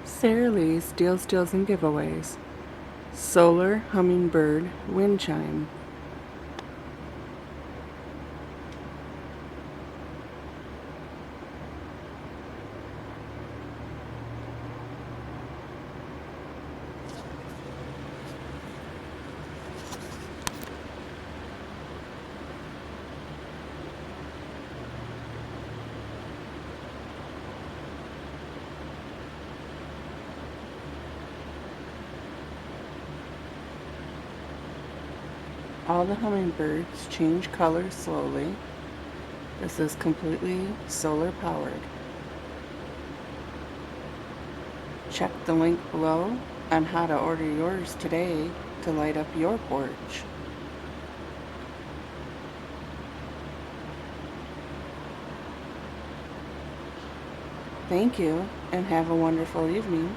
Sara Lee's Deal Steals and Giveaways. Solar Hummingbird Wind Chime. All the hummingbirds change color slowly. This is completely solar powered. Check the link below on how to order yours today to light up your porch. Thank you and have a wonderful evening.